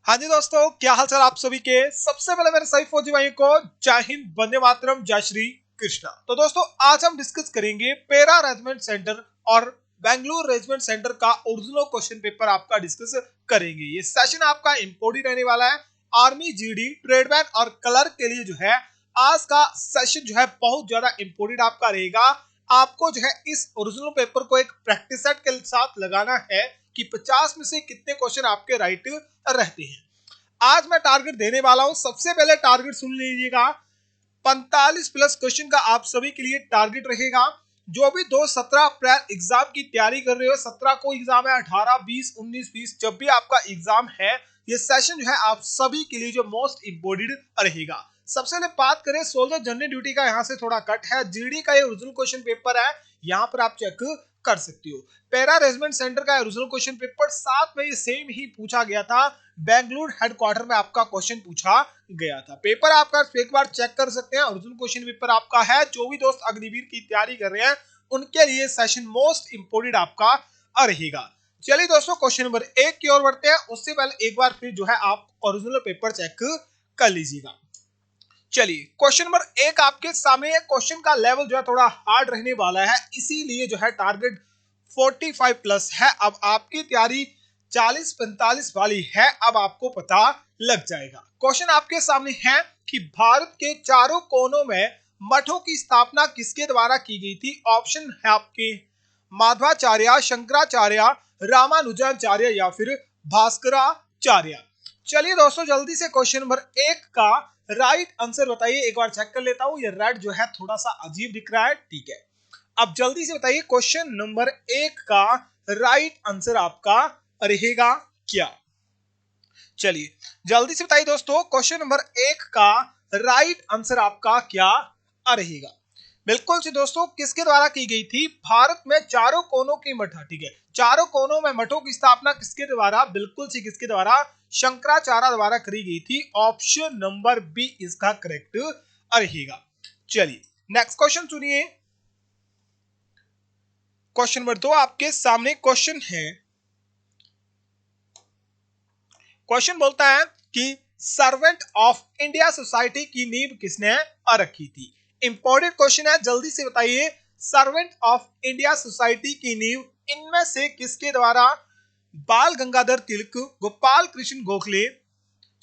हाँ जी दोस्तों, क्या हाल चाल आप सभी के। सबसे पहले मेरे सभी फौजी भाइयों को जय हिंद, वंदे मातरम, जय श्री कृष्णा। तो दोस्तों आज हम डिस्कस करेंगे पैरा रेजिमेंट सेंटर और बेंगलुरु रेजिमेंट सेंटर का ओरिजिनल क्वेश्चन पेपर आपका डिस्कस करेंगे। ये सेशन आपका इम्पोर्टेंट रहने वाला है। आर्मी, जीडी, ट्रेडमैन और क्लर्क के लिए जो है आज का सेशन जो है बहुत ज्यादा इंपोर्टेंट आपका रहेगा। आपको जो है इस ओरिजिनल पेपर को एक प्रैक्टिस सेट के साथ लगाना है कि 50 में से कितने क्वेश्चन आपके राइट रहते हैं। आज मैं टारगेट देने वाला हूं। सबसे पहले टारगेट सुन लीजिएगा, 45 प्लस क्वेश्चन का आप सभी के लिए टारगेट रहेगा। जो भी 17 अप्रैल एग्जाम की तैयारी कर रहे हो, 17 को एग्जाम है, 18, 20, 19, 20 जब भी आपका एग्जाम है, ये सेशन जो है आप सभी के लिए जो मोस्ट इंपोर्टेंट रहेगा। सबसे पहले बात करें सोल्जर जनरल ड्यूटी का, यहाँ से थोड़ा कट है। जीडी का ये ओरिजिनल क्वेश्चन पेपर है, यहाँ पर आप चेक कर सकते हो। पैरा रेजिमेंट सेंटर का ओरिजिनल क्वेश्चन पेपर 7 में ये सेम ही पूछा गया था। बेंगलुरु हेडक्वार्टर में आपका क्वेश्चन पूछा गया था। पेपर आपका एक बार चेक कर सकते हैं। ओरिजिनल क्वेश्चन पेपर आपका है। जो भी दोस्त अग्निवीर की तैयारी कर रहे हैं उनके लिए सेशन मोस्ट इंपोर्टेंट आपका रहेगा। चलिए दोस्तों क्वेश्चन नंबर 1 की ओर बढ़ते हैं। उससे पहले एक बार फिर जो है आप ओरिजिनल पेपर चेक कर लीजिएगा। चलिए क्वेश्चन नंबर 1 आपके सामने है। क्वेश्चन का लेवल जो है थोड़ा हार्ड रहने वाला है, इसीलिए जो है टारगेट 45 प्लस है। अब आपकी तैयारी 40-45 वाली है, अब आपको पता लग जाएगा। क्वेश्चन आपके सामने है कि भारत के चारों कोनों में मठों की स्थापना किसके द्वारा की गई थी। ऑप्शन है आपके माधवाचार्य, शंकराचार्य, रामानुजाचार्य या फिर भास्कराचार्य। चलिए दोस्तों जल्दी से क्वेश्चन नंबर 1 का राइट आंसर बताइए। एक बार चेक कर लेता हूं, ये रेड जो है थोड़ा सा अजीब दिख रहा है, ठीक है। अब जल्दी से बताइए क्वेश्चन नंबर 1 का राइट आंसर आपका रहेगा क्या। चलिए जल्दी से बताइए दोस्तों क्वेश्चन नंबर 1 का राइट आंसर आपका क्या रहेगा। बिल्कुल जी दोस्तों, किसके द्वारा की गई थी। भारत में चारों कोनों की मठ, ठीक है, चारों कोनों में मठों की स्थापना किसके द्वारा, बिल्कुल सी किसके द्वारा, शंकराचार्य द्वारा करी गई थी। ऑप्शन नंबर बी इसका करेक्ट रहेगा। चलिए नेक्स्ट क्वेश्चन सुनिए। क्वेश्चन नंबर 2 आपके सामने क्वेश्चन है। क्वेश्चन बोलता है कि सर्वेंट ऑफ इंडिया सोसाइटी की नींव किसने रखी थी। इंपॉर्टेंट क्वेश्चन है, जल्दी से बताइए। सर्वेंट ऑफ इंडिया सोसाइटी की नींव इनमें से किसके द्वारा, बाल गंगाधर तिलक, गोपाल कृष्ण गोखले,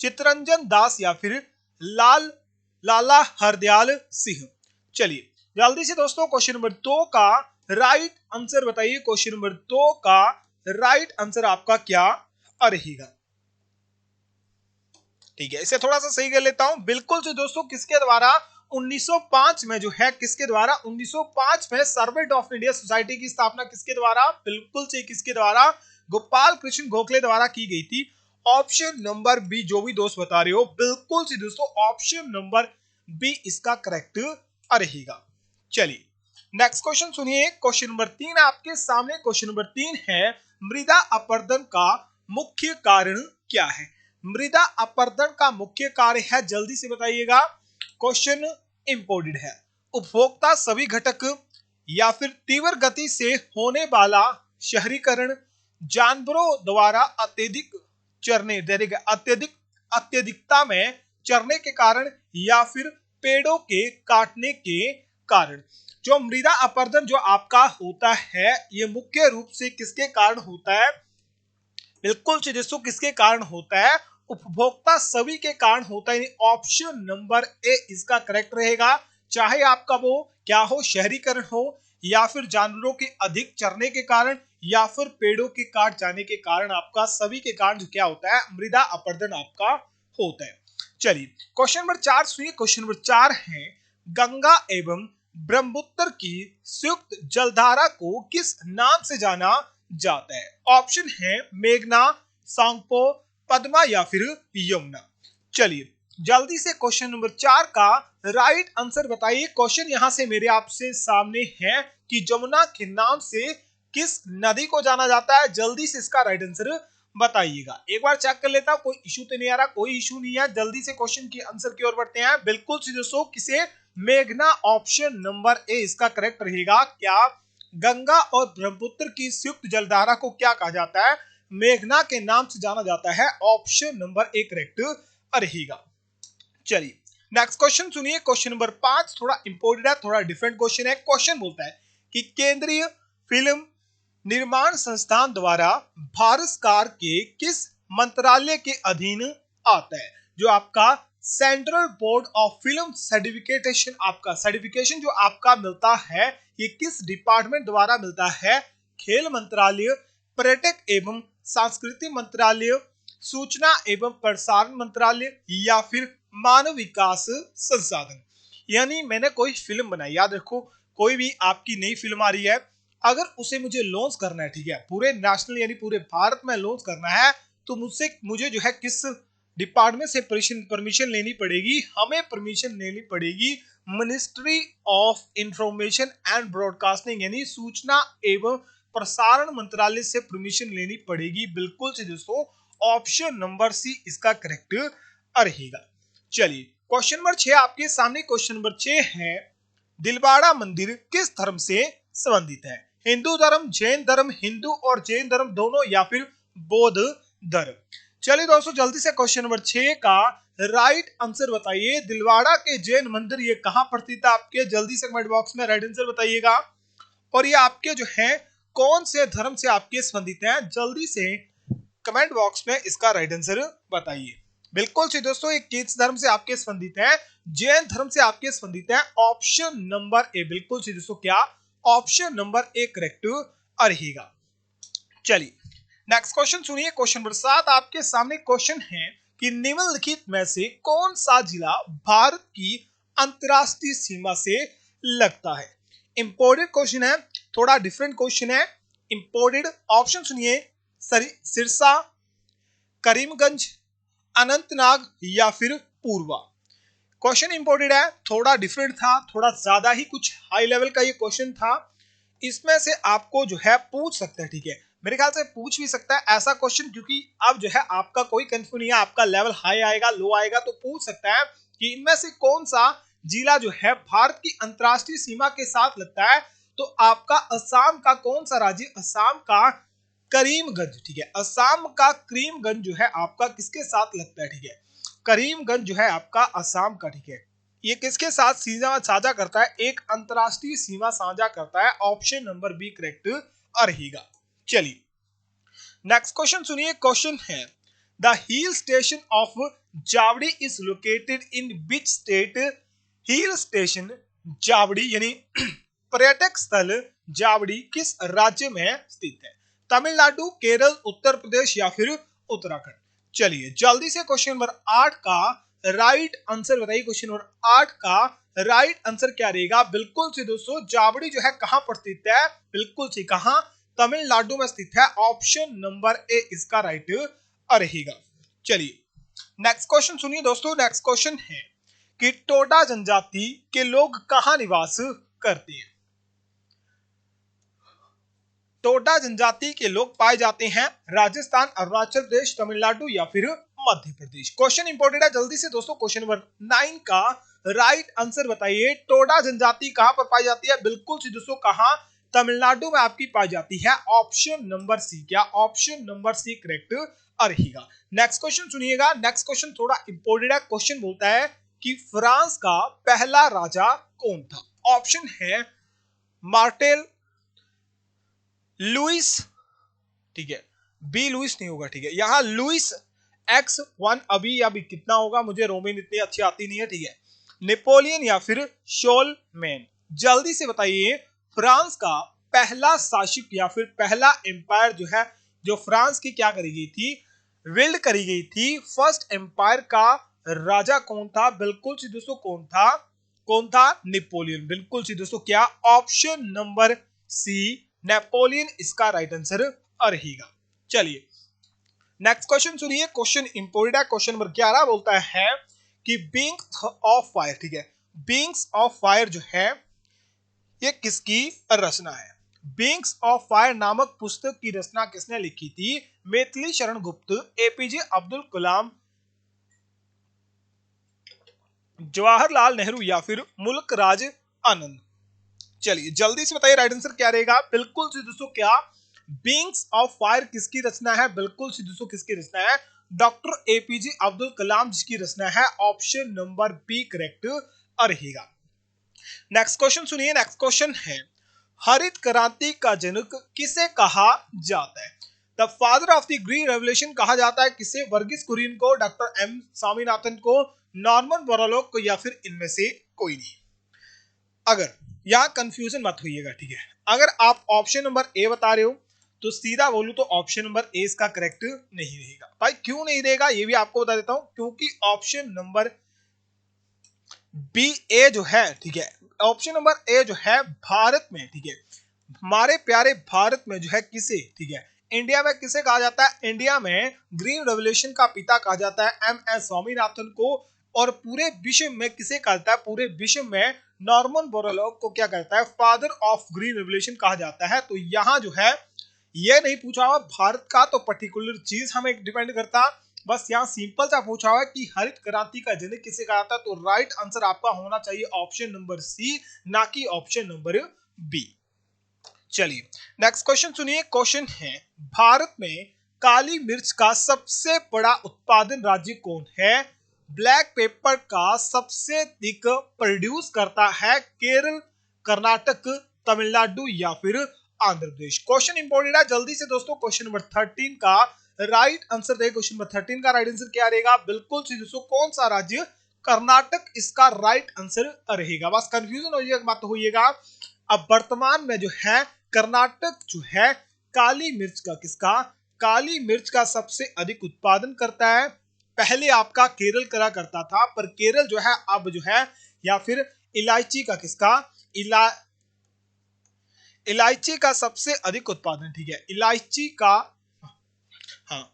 चित्तरंजन दास या फिर लाला हरदयाल सिंह। चलिए जल्दी से दोस्तों क्वेश्चन नंबर 2 का राइट आंसर बताइए। क्वेश्चन नंबर 2 का राइट आंसर आपका क्या रहेगा। ठीक है, इसे थोड़ा सा सही कर लेता हूं। बिल्कुल से दोस्तों किसके द्वारा, 1905 में जो है किसके द्वारा, 1905 में सर्वेंट ऑफ इंडिया सोसाइटी की स्थापना किसके द्वारा, बिल्कुल से किसके द्वारा, गोपाल कृष्ण गोखले द्वारा की गई थी। ऑप्शन नंबर बी, जो भी दोस्त बता रहे हो, बिल्कुल से दोस्तों ऑप्शन नंबर बी इसका करेक्ट रहेगा। चलिए नेक्स्ट क्वेश्चन सुनिए। क्वेश्चन नंबर 3 आपके सामने। क्वेश्चन नंबर 3 है, मृदा अपरदन का मुख्य कारण क्या है। मृदा अपरदन का मुख्य कार्य है, जल्दी से बताइएगा। क्वेश्चन इंपोर्टेंट है। उपभोक्ता सभी घटक, या फिर तीव्र गति से होने वाला शहरीकरण, जानवरों द्वारा अत्यधिक चरने, अत्यधिकता में चरने के कारण, या फिर पेड़ों के काटने के कारण। जो मृदा अपरदन जो आपका होता है ये मुख्य रूप से किसके कारण होता है, बिल्कुल से दोस्तों किसके कारण होता है, उपभोक्ता सभी के कारण होता है। ऑप्शन नंबर ए इसका करेक्ट रहेगा। चाहे आपका वो क्या हो, शहरीकरण हो, या फिर जानवरों के अधिक चरने के कारण, या फिर पेड़ों के काट जाने के कारण, आपका सभी के कारण जो क्या होता है, मृदा अपरदन आपका होता है। चलिए क्वेश्चन नंबर 4 सुनिए। क्वेश्चन नंबर 4 है, गंगा एवं ब्रह्मपुत्र की संयुक्त जलधारा को किस नाम से जाना जाता है। ऑप्शन है मेघना, सांगपो, पद्मा या फिर यमुना। चलिए जल्दी से क्वेश्चन नंबर 4 का राइट आंसर बताइए। क्वेश्चन यहां से मेरे आपसे सामने है कि जमुना के नाम से किस नदी को जाना जाता है। जल्दी से इसका राइट आंसर बताइएगा। एक बार चेक कर लेता हूं, कोई इशू तो नहीं आ रहा, कोई इशू नहीं है। जल्दी से क्वेश्चन की आंसर की ओर बढ़ते हैं। बिल्कुल से दोस्तों किसे, मेघना, ऑप्शन नंबर ए इसका करेक्ट रहेगा। क्या गंगा और ब्रह्मपुत्र की संयुक्त जलधारा को क्या कहा जाता है, मेघना के नाम से जाना जाता है। ऑप्शन नंबर ए करेक्ट रहेगा। चलिए नेक्स्ट क्वेश्चन सुनिए, क्वेश्चन नंबर 5 थोड़ा इंपॉर्टेंट है, थोड़ा डिफरेंट क्वेश्चन है। क्वेश्चन बोलता है कि केंद्रीय फिल्म निर्माण संस्थान द्वारा भारत सरकार के किस मंत्रालय के अधीन आता है? जो आपका central board of film certification, आपका सर्टिफिकेशन जो आपका मिलता है, ये किस डिपार्टमेंट द्वारा मिलता है? खेल मंत्रालय, पर्यटक एवं सांस्कृतिक मंत्रालय, सूचना एवं प्रसारण मंत्रालय, या फिर मानव विकास संसाधन। यानी मैंने कोई फिल्म बनाई, याद रखो कोई भी आपकी नई फिल्म आ रही है, अगर उसे मुझे लॉन्च करना है, ठीक है, पूरे नेशनल यानी पूरे भारत में लॉन्च करना है, तो मुझे जो है किस डिपार्टमेंट से परमिशन लेनी पड़ेगी? हमें परमिशन लेनी पड़ेगी ministry of information and broadcasting यानी सूचना एवं प्रसारण मंत्रालय से परमिशन लेनी पड़ेगी। बिल्कुल से दोस्तों ऑप्शन नंबर सी इसका करेक्ट रहेगा। चलिए क्वेश्चन नंबर 6 आपके सामने। क्वेश्चन नंबर 6 है, दिलवाड़ा मंदिर किस धर्म से संबंधित है? हिंदू धर्म, जैन धर्म, हिंदू और जैन धर्म दोनों, या फिर बौद्ध धर्म? चलिए दोस्तों जल्दी से क्वेश्चन नंबर 6 का राइट आंसर बताइए। दिलवाड़ा के जैन मंदिर ये कहां पर स्थित है आपके? जल्दी से कमेंट बॉक्स में राइट आंसर बताइएगा। और ये आपके जो है कौन से धर्म से आपके संबंधित है? जल्दी से कमेंट बॉक्स में इसका राइट आंसर बताइए। बिल्कुल से दोस्तों ये किस धर्म से आपके संबंधित है? जैन धर्म से आपके संबंधित है। ऑप्शन नंबर ए, बिल्कुल से दोस्तों क्या? ऑप्शन नंबर ए करेक्ट रहेगा। चलिए नेक्स्ट क्वेश्चन सुनिए, क्वेश्चन नंबर 7 आपके सामने क्वेश्चन है कि निम्नलिखित में से कौन सा जिला भारत की अंतरराष्ट्रीय सीमा से लगता है? इंपोर्टेड क्वेश्चन है, थोड़ा डिफरेंट क्वेश्चन है, इंपोर्टेड। ऑप्शन सुनिए, सिरसा, करीमगंज, अनंतनाग, या फिर पूर्वा। क्वेश्चन इंपोर्टेड है, थोड़ा डिफरेंट था, थोड़ा ज्यादा ही कुछ हाई लेवल का ये क्वेश्चन था। इसमें से आपको जो है पूछ सकता है, ठीक है, मेरे ख्याल से पूछ भी सकता है ऐसा क्वेश्चन, क्योंकि अब जो है आपका कोई कंफ्यूजन नहीं है, आपका लेवल हाई आएगा लो आएगा, तो पूछ सकता है कि इनमें से कौन सा जिला जो है भारत की अंतरराष्ट्रीय सीमा के साथ लगता है? तो आपका असम का कौन सा राज्य? असम का करीमगंज, ठीक है, असम का करीमगंज जो है आपका किसके साथ लगता है? ठीक है, करीमगंज जो है आपका असम का, ठीक है, ये किसके साथ सीमा साझा करता है? एक अंतरराष्ट्रीय सीमा साझा करता है। ऑप्शन नंबर बी करेक्ट रहेगा। चलिए नेक्स्ट क्वेश्चन सुनिए, क्वेश्चन है the hill station of Jawali is located in which state? Hill station Jawali यानी पर्यटक स्थल जावड़ी किस राज्य में स्थित है? तमिलनाडु, केरल, उत्तर प्रदेश, या फिर उत्तराखंड? चलिए जल्दी से क्वेश्चन नंबर 8 का राइट आंसर बताइए। क्वेश्चन नंबर 8 का राइट आंसर क्या रहेगा? बिल्कुल से दोस्तों जावड़ी जो है कहां पर स्थित है? बिल्कुल से कहां? तमिलनाडु में स्थित है। ऑप्शन नंबर ए इसका राइट रहेगा। चलिए नेक्स्ट क्वेश्चन सुनिए दोस्तों, नेक्स्ट क्वेश्चन है कि टोडा जनजाति के लोग कहां निवास करते हैं? टोडा जनजाति के लोग पाए जाते हैं राजस्थान, अरुणाचल प्रदेश, तमिलनाडु, या फिर मध्य प्रदेश। क्वेश्चन इंपॉर्टेंट है, जल्दी से दोस्तों क्वेश्चन नंबर 9 का राइट आंसर बताइए। टोडा जनजाति कहां पर पाई जाती है? बिल्कुल से दोस्तों कहां? तमिलनाडु में आपकी पाई जाती है। ऑप्शन नंबर सी, क्या? ऑप्शन नंबर सी करेक्ट रहेगा। नेक्स्ट क्वेश्चन सुनिएगा, नेक्स्ट क्वेश्चन थोड़ा इंपॉर्टेंट है। क्वेश्चन बोलता है कि फ्रांस का पहला राजा कौन था? ऑप्शन है मार्टेल, लुइस, ठीक है, बी लुइस नहीं होगा, ठीक है, यहां लुइस X1 अभी कितना होगा, मुझे रोमन इतनी अच्छी आती नहीं है, ठीक है, नेपोलियन या फिर शोलमैन? जल्दी से बताइए फ्रांस का पहला शासक या फिर पहला एम्पायर जो है, जो फ्रांस की क्या करी गई थी? बिल्ड करी गई थी, फर्स्ट एम्पायर का राजा कौन था? बिल्कुल सी दोस्तों कौन था? कौन था? नेपोलियन। बिल्कुल सी दोस्तों क्या? ऑप्शन नंबर सी नेपोलियन इसका राइट आंसर रहेगा। चलिए नेक्स्ट क्वेश्चन सुनिए, क्वेश्चन इंपोर्टेंट है। क्वेश्चन नंबर 11 बोलता है कि बीइंग्स ऑफ फायर, ठीक है, बीइंग्स ऑफ फायर जो है ये किसकी रचना है? बीइंग्स ऑफ फायर नामक पुस्तक की रचना किसने लिखी थी? मैथिली शरण गुप्त, एपीजे अब्दुल कलाम, जवाहरलाल नेहरू, या फिर मुल्क राज आनंद? चलिए जल्दी से बताइए राइट आंसर क्या रहेगा? बिल्कुल से दोस्तों क्या? विंग्स ऑफ फायर किसकी रचना है? बिल्कुल सी दोस्तों किसकी रचना है? डॉक्टर एपीजे अब्दुल कलाम जिसकी रचना है। ऑप्शन नंबर बी करेक्ट रहेगा। नेक्स्ट क्वेश्चन सुनिए। नेक्स्ट क्वेश्चन है हरित क्रांति का जनक किसे कहा जाता है? The father of the green revolution कहा जाता है किसे? वर्गीस कुरियन को, डॉक्टर एम स्वामीनाथन को, नॉर्मन बोरलॉग को, या फिर इनमें से कोई नहीं। अगर यहां कंफ्यूजन मत होइएगा, ठीक है? अगर आप ऑप्शन नंबर ए बता रहे हो तो सीधा बोलूं तो ऑप्शन नंबर ए इसका करेक्ट नहीं रहेगा। भाई क्यों नहीं रहेगा ये भी आपको बता देता हूं, क्योंकि ऑप्शन नंबर बी ए जो है, ठीक है, ऑप्शन नंबर ए जो है भारत में, ठीक है, हमारे प्यारे भारत में जो है किसे, ठीक है, इंडिया में किसे कहा जाता है? इंडिया में ग्रीन रेवोल्यूशन का पिता कहा जाता है एम एस स्वामीनाथन को। और पूरे विश्व में किसे कहा जाता है? पूरे विश्व में नॉर्मन बोरलॉग को क्या कहता है? फादर ऑफ ग्रीन रेवोल्यूशन कहा जाता है। तो यहाँ जो है ये नहीं पूछा हुआ भारत का तो पर्टिकुलर चीज हमें डिपेंड करता, बस यहाँ सिंपल सा पूछा हुआ है कि हरित क्रांति का जनक किसे कहा जाता है। तो राइट आंसर आपका होना चाहिए ऑप्शन नंबर सी, ना कि ऑप्शन नंबर बी। चलिए नेक्स्ट क्वेश्चन सुनिए। क्वेश्चन है भारत में काली मिर्च का सबसे बड़ा उत्पादन राज्य कौन है? ब्लैक पेपर का सबसे अधिक प्रोड्यूस करता है केरल, कर्नाटक, तमिलनाडु या फिर आंध्र प्रदेश। क्वेश्चन इंपॉर्टेंट है, जल्दी से दोस्तों क्वेश्चन नंबर 13 का राइट आंसर दे। क्वेश्चन नंबर 13 का राइट आंसर क्या रहेगा? बिल्कुल सी दोस्तों कौन सा राज्य? कर्नाटक इसका राइट आंसर रहेगा। बस कंफ्यूजन होइएगा मत होइएगा। अब वर्तमान में जो है कर्नाटक जो है काली मिर्च का किसका? काली मिर्च का सबसे अधिक उत्पादन करता है। पहले आपका केरल करा करता था, पर केरल जो है अब जो है, या फिर इलायची का किसका? इलायची का सबसे अधिक उत्पादन, ठीक है, इलायची का, हाँ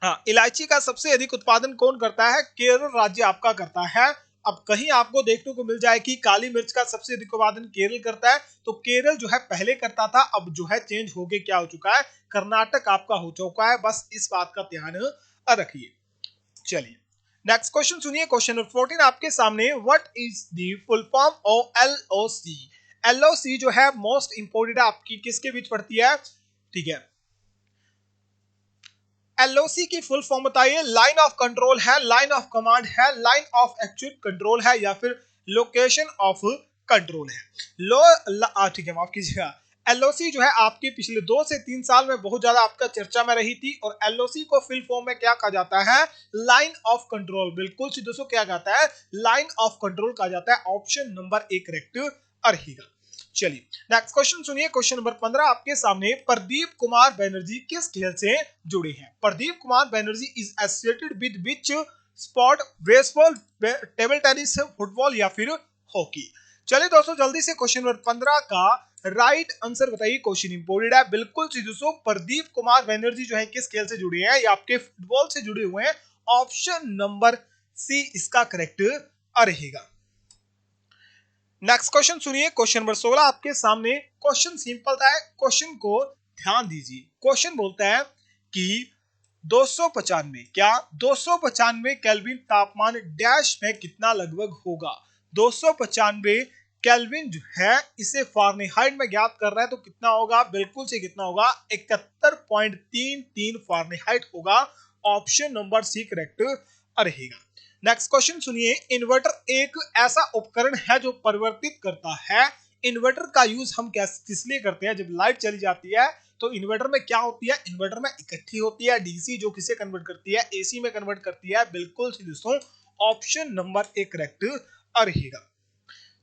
हाँ, इलायची का सबसे अधिक उत्पादन कौन करता है? केरल राज्य आपका करता है। अब कहीं आपको देखने को मिल जाए कि काली मिर्च का सबसे अधिक उत्पादन केरल करता है, तो केरल जो है पहले करता था, अब जो है चेंज होके क्या हो चुका है? कर्नाटक आपका हो चुका है। बस इस बात का ध्यान रखिए। चलिए नेक्स्ट क्वेश्चन सुनिए। क्वेश्चन नंबर 14 आपके सामने। What is the full form of LOC? LOC जो है मोस्ट इंपोर्टेंट है, आपकी किसके बीच पड़ती है? ठीक है, एलओसी की फुल फॉर्म बताइए। लाइन ऑफ कंट्रोल है, लाइन ऑफ कमांड है, लाइन ऑफ एक्चुअल कंट्रोल है, या फिर लोकेशन ऑफ कंट्रोल है? ठीक है, माफ कीजिएगा। एलओसी जो है आपके पिछले 2 से 3 साल में बहुत ज्यादा आपका चर्चा में रही थी, और एलओसी को फुल फॉर्म में क्या कहा जाता है? Line of control. बिल्कुल सी दोस्तों क्या कहता है? लाइन ऑफ कंट्रोल कहा जाता है। ऑप्शन नंबर ए करेक्ट रहेगा। चलिए नेक्स्ट क्वेश्चन सुनिए। क्वेश्चन नंबर 15 आपके सामने। प्रदीप कुमार बैनर्जी किस खेल से जुड़े हैं? Pradeep Kumar Banerjee is associated with which sport? Baseball, table tennis, football या फिर हॉकी? चलिए दोस्तों जल्दी से क्वेश्चन नंबर 15 का राइट आंसर बताइए। क्वेश्चन इंपोर्टेंट है। बिल्कुल सी दोस्तों प्रदीप कुमार बैनर्जी जो है किस खेल से जुड़े हैं? ये आपके फुटबॉल से जुड़े हुए हैं। ऑप्शन नंबर सी इसका करेक्ट रहेगा। नेक्स्ट क्वेश्चन सुनिए। क्वेश्चन नंबर 16 आपके सामने। क्वेश्चन सिंपल था, क्वेश्चन को ध्यान दीजिए। क्वेश्चन बोलता है कि 295 क्या 295 केल्विन तापमान डैश में कितना लगभग होगा? 295 केल्विन जो है इसे फारेनहाइट में ज्ञात कर रहा है, तो कितना होगा? बिल्कुल से कितना होगा? 71.33 फारेनहाइट होगा। ऑप्शन नंबर सी करेक्ट रहेगा। नेक्स्ट क्वेश्चन सुनिए। इन्वर्टर एक ऐसा उपकरण है जो परिवर्तित करता है। इन्वर्टर का यूज हम किस लिए करते हैं? जब लाइट चली जाती है तो इन्वर्टर में क्या होती है? इन्वर्टर में इकट्ठी होती है डीसी, जो किसे कन्वर्ट करती है? एसी में कन्वर्ट करती है। बिल्कुल सी दोस्तों ऑप्शन नंबर ए करेक्ट रहेगा।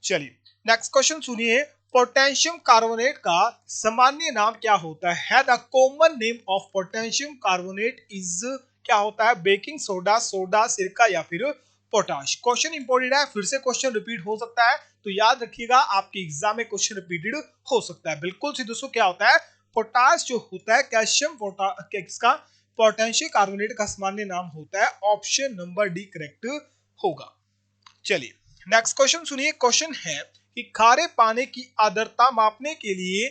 चलिए नेक्स्ट क्वेश्चन सुनिए। पोटेशियम कार्बोनेट का सामान्य नाम क्या होता है? The common name of potassium carbonate is क्या होता है? बेकिंग सोडा, सोडा, सिरका या फिर पोटाश? क्वेश्चन इंपोर्टेंट है, फिर से क्वेश्चन रिपीट हो सकता है, तो याद रखिएगा आपके एग्जाम में क्वेश्चन रिपीटेड हो सकता है। बिल्कुल सी दोस्तों क्या होता है? पोटाश जो होता है कैल्शियम किसका? पोटेशियम कार्बोनेट का सामान्य नाम होता है। ऑप्शन नंबर डी करेक्ट होगा। चलिए नेक्स्ट क्वेश्चन सुनिए। क्वेश्चन है कि खारे पानी की आर्द्रता मापने के लिए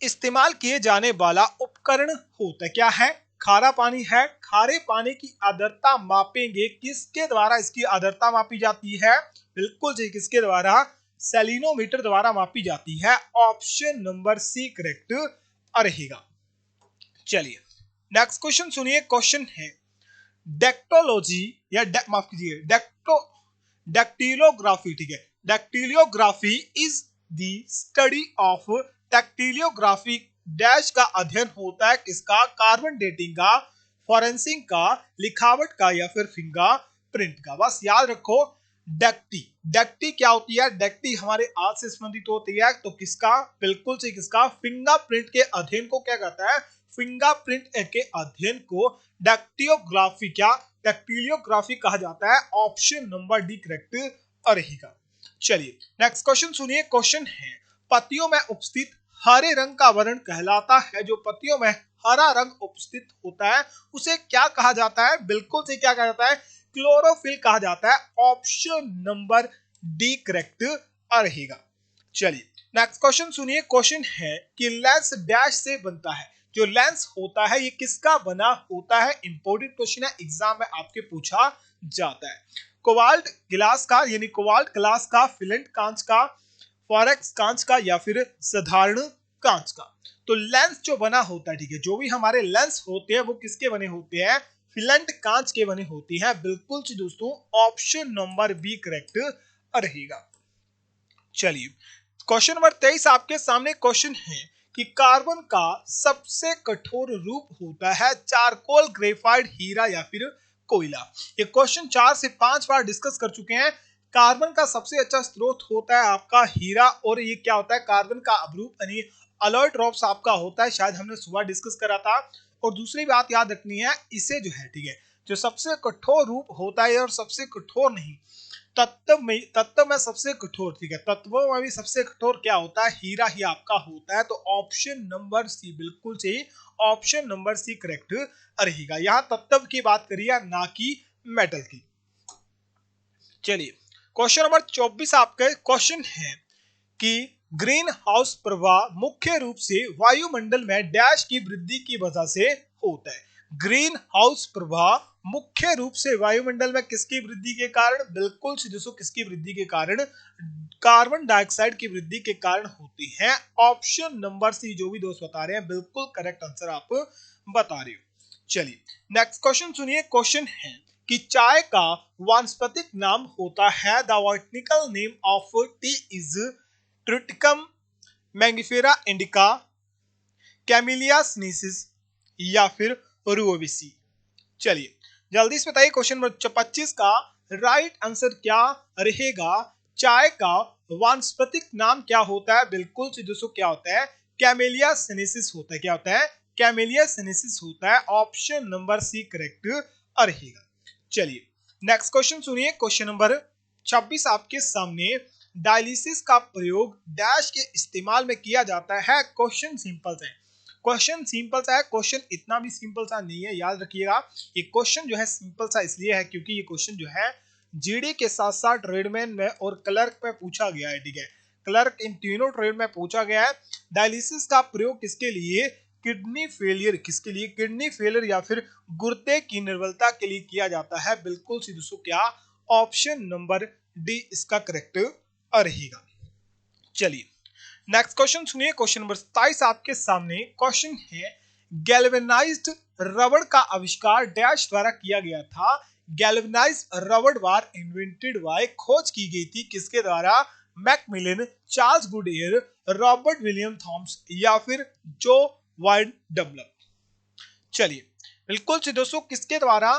इस्तेमाल किए जाने वाला उपकरण होता है क्या है? खारा पानी है, खारे पानी की आर्द्रता मापेंगे, किसके द्वारा इसकी आर्द्रता मापी जाती है? बिल्कुल जी, किसके द्वारा? सेलिनोमीटर द्वारा मापी जाती है? ऑप्शन नंबर सी करेक्ट रहेगा। चलिए नेक्स्ट क्वेश्चन सुनिए। क्वेश्चन है डेक्टोलॉजी या माफ कीजिए डेक्टिलोग्राफी, ठीक है। Dactyliography is the study of dactyliography dash का अध्ययन होता है किसका? कार्बन डेटिंग का, फॉरेंसिक का, लिखावट का या फिर फिंगरप्रिंट का। बस याद रखो डेक्टी क्या होती है? डेक्टी हमारे आज से संबंधित होती है, तो किसका? बिल्कुल से किसका? फिंगरप्रिंट के अध्ययन को क्या कहता है? फिंगरप्रिंट के अध्ययन को डेक्टियोग्राफी क्या? डेक्टिलियोग्राफी कहा जाता है। ऑप्शन नंबर डी करेक्ट रहेगा। चलिए नेक्स्ट क्वेश्चन सुनिए। क्वेश्चन है पत्तियों में उपस्थित हरे रंग का वर्ण कहलाता है? जो पत्तियों में हरा रंग उपस्थित होता है उसे क्या कहा जाता है? बिल्कुल से क्या कहा जाता है? क्लोरोफिल कहा जाता है। ऑप्शन नंबर डी करेक्ट रहेगा। चलिए नेक्स्ट क्वेश्चन सुनिए। क्वेश्चन है कि लेंस डैश से बनता है? जो लेंस होता है ये किसका बना होता है? इंपॉर्टेंट क्वेश्चन है, एग्जाम में आपके पूछा जाता है। कोबाल्ट गिलास का यानी कोबाल्ट ग्लास का, फिलेंट कांच का, फॉरेक्स कांच का या फिर साधारण कांच का। तो लेंस जो बना होता है, ठीक है, जो भी हमारे लेंस होते हैं वो किसके बने होते हैं? फिलेंट कांच के बने होती है। बिल्कुल से दोस्तों ऑप्शन नंबर बी करेक्ट रहेगा। चलिए क्वेश्चन नंबर 23 आपके सामने क्वेश्चन है कि कार्बन का सबसे कठोर रूप होता है चारकोल, ग्रेफाइट, हीरा या फिर कोयला। ये क्वेश्चन 4 से 5 बार डिस्कस कर चुके हैं। कार्बन का सबसे अच्छा स्रोत होता है आपका हीरा, और ये क्या होता है? कार्बन का अवरूप यानी अलॉय ड्रॉप्स आपका होता है, शायद हमने सुबह डिस्कस करा था। और दूसरी बात याद रखनी है, इसे जो है, ठीक है, जो सबसे कठोर रूप होता है और सबसे कठोर नहीं, तत्व में सबसे कठोर, ठीक है, तत्वों में भी सबसे कठोर क्या होता है? हीरा ही आपका होता है। तो ऑप्शन नंबर सी, बिल्कुल सही, ऑप्शन नंबर सी करेक्ट रहेगा। यहां तत्व की बात करिए ना कि मेटल की। चलिए क्वेश्चन नंबर 24 आपके क्वेश्चन है कि ग्रीन हाउस प्रभाव मुख्य रूप से वायुमंडल में डैश की वृद्धि की वजह से होता है? ग्रीन हाउस प्रभाव मुख्य रूप से वायुमंडल में किसकी वृद्धि के कारण? बिल्कुल से दोस्तों किसकी वृद्धि के कारण? कार्बन डाइऑक्साइड की वृद्धि के कारण होती है। ऑप्शन नंबर सी, जो भी दोस्त बता रहे हैं बिल्कुल करेक्ट आंसर आप बता रहे हो। चलिए नेक्स्ट क्वेश्चन सुनिए। क्वेश्चन है कि चाय का वानस्पतिक नाम होता है? The botanical name of tea is Triticum Mangifera indica, Camellia sinensis या फिर रुओविसी। चलिए जल्दी से बताइए क्वेश्चन नंबर 25 का राइट आंसर क्या रहेगा? चाय का वानस्पतिक नाम क्या होता है? बिल्कुल से दोस्तों क्या होता है? कैमेलिया सिनेंसिस होता है। क्या होता है? कैमेलिया सिनेंसिस होता है। ऑप्शन नंबर सी करेक्ट रहेगा। चलिए नेक्स्ट क्वेश्चन सुनिए। क्वेश्चन नंबर 26 आपके सामने डायलिसिस का प्रयोग डैश के इस्तेमाल में किया जाता है? क्वेश्चन सिंपल है, क्वेश्चन सिंपल सा है, क्वेश्चन इतना भी सिंपल सा नहीं है, याद रखिएगा। ये क्वेश्चन जो है सिंपल सा इसलिए है क्योंकि ये क्वेश्चन जो है जीडी के साथ साथ ट्रेडमैन में और क्लर्क में पूछा गया है, ठीक है, क्लर्क इन तीनों ट्रेड में पूछा गया है। डायलिसिस का प्रयोग किसके लिए? किडनी फेलियर, किसके लिए? किडनी फेलियर या फिर गुर्दे की निर्बलता के लिए किया जाता है। बिल्कुल सी दोस्तों क्या? ऑप्शन नंबर डी इसका करेक्ट रहेगा। चलिए नेक्स्ट क्वेश्चन सुनिए। क्वेश्चन नंबर 27 आपके सामने क्वेश्चन है गैल्वेनाइज्ड रबड़ का आविष्कार डैश द्वारा किया गया था? गैल्वेनाइज्ड रबड़ वार इन्वेंटेड बाय, खोज की गई थी किसके द्वारा? Macmillan, Charles Goodyear, Robert William Thoms या फिर जो वाइड डबलर। चलिए बिल्कुल से दोस्तों किसके द्वारा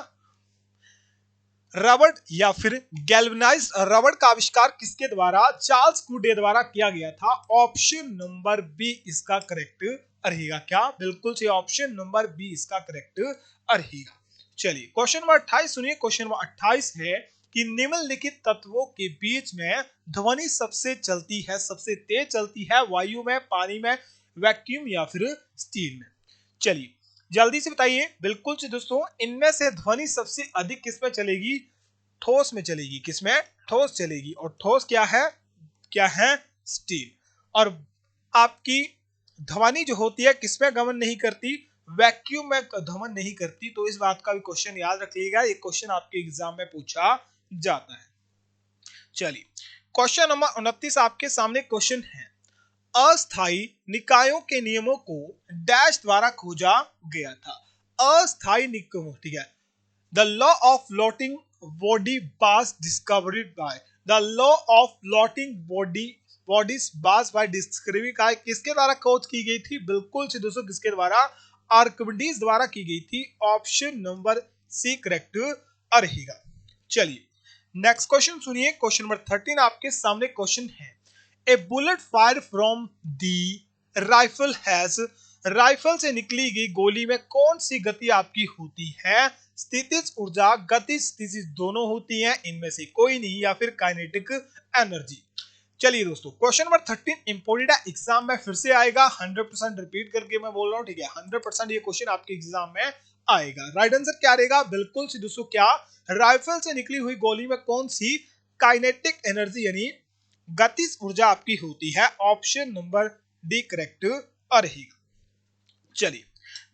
रबड़ या फिर गैल्वेनाइज्ड रबड़ का आविष्कार किसके द्वारा? चार्ल्स गुडियर द्वारा किया गया था। ऑप्शन नंबर बी इसका करेक्ट रहेगा। क्या? बिल्कुल से ऑप्शन नंबर बी इसका करेक्ट रहेगा। चलिए क्वेश्चन नंबर 28 सुनिए। क्वेश्चन नंबर 28 है कि निम्नलिखित तत्वों के बीच में ध्वनि सबसे चलती है, सबसे तेज चलती है? वायु में, पानी में, वैक्यूम या फिर स्टील में? चलिए जल्दी से बताइए। बिल्कुल से दोस्तों इनमें से ध्वनि सबसे अधिक किसमें चलेगी? ठोस में चलेगी। किसमें? ठोस चलेगी। और ठोस क्या है? क्या है? स्टील। और आपकी ध्वनि जो होती है किसमें गमन नहीं करती? वैक्यूम में गमन नहीं करती। तो इस बात का भी क्वेश्चन याद रखिएगा, ये क्वेश्चन आपके एग्जाम में पूछा जाता है। चलिए क्वेश्चन नंबर 29 आपके सामने क्वेश्चन है, अस्थायी निकायों के नियमों को डैश द्वारा खोजा गया था। अस्थायी निकायों, ठीक है, the law of floating body was discovered by, the law of floating bodies was by discovery का किसके द्वारा खोज की गई थी? बिल्कुल से दोस्तों किसके द्वारा? आर्किमिडीज द्वारा की गई थी। ऑप्शन नंबर सी करेक्ट रहेगा। चलिए नेक्स्ट क्वेश्चन सुनिए, क्वेश्चन नंबर 13 आपके सामने क्वेश्चन है, a bullet fire from the rifle has, rifle से निकली गई गोली में कौन सी गति आपकी होती है? स्थितिज ऊर्जा, गति स्थितिज दोनों होती हैं, इनमें से कोई नहीं, या फिर काइनेटिक एनर्जी। चलिए दोस्तों क्वेश्चन नंबर 13 इंपोर्टेंट है, एग्जाम में फिर से आएगा, 100% रिपीट करके मैं बोल रहा हूँ, ठीक है, 100% ये क्वेश्चन आपके एग्जाम में आएगा। राइट आंसर क्या रहेगा? बिल्कुल सी दोस्तों क्या, राइफल से निकली हुई गोली में कौन सी काइनेटिक एनर्जी यानी गतिज ऊर्जा आपकी होती है? ऑप्शन नंबर डी करेक्ट रहेगा। चलिए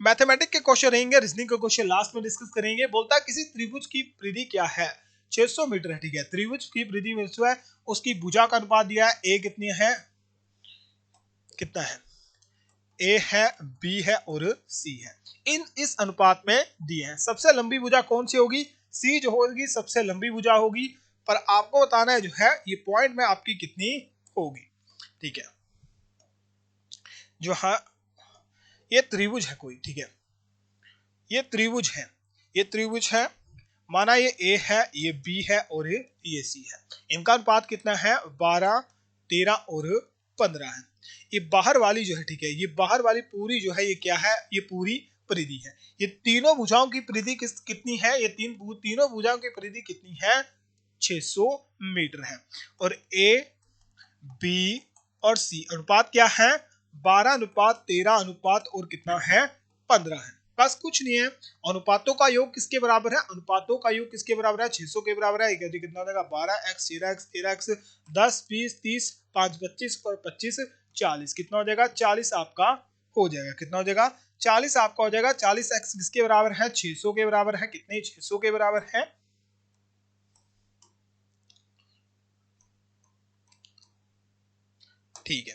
मैथमेटिक्स के क्वेश्चन रहेंगे, रीजनिंग के क्वेश्चन लास्ट में डिस्कस करेंगे। बोलता है किसी त्रिभुज की परिधि क्या है? 600 मीटर है, ठीक है, त्रिभुज की परिधि में जो है उसकी भुजा का अनुपात दिया है, ए कितनी है, कितना है, ए है, बी है और सी है, इस अनुपात में दिए हैं। सबसे लंबी भुजा कौन सी होगी? सी जो होगी सबसे लंबी भुजा होगी, पर आपको बताना है जो है ये पॉइंट में आपकी कितनी होगी, ठीक है। जो है ये त्रिभुज है कोई, ठीक है, ये त्रिभुज है, ये त्रिभुज है, माना ये ए है, ये बी है और ये सी है, इनका अनुपात कितना है? 12, 13 और 15 है। ये बाहर वाली जो है, ठीक है, ये बाहर वाली पूरी जो है ये क्या है? ये पूरी परिधि है। ये तीनों भुजाओं की परिधि कितनी है? ये तीनों भुजाओं की परिधि कितनी है? 600 मीटर है। और ए, बी और सी अनुपात क्या है? 12 अनुपात 13 अनुपात और कितना है? 15 है। बस कुछ नहीं है। अनुपातों का योग किसके बराबर है? अनुपातों का योग किसके बराबर है? 600 के बराबर है। कितना हो जाएगा? 12x, 13x, 13x, 10, 20, 30, 5, 25 और 25, 40। कितना हो जाएगा? 40 आपका हो जाएगा। कितना हो जाएगा? 40 आपका हो जाएगा। 40x किसके बराबर है? 600 के बराबर है। कितने? 600 के बराबर है। ठीक है,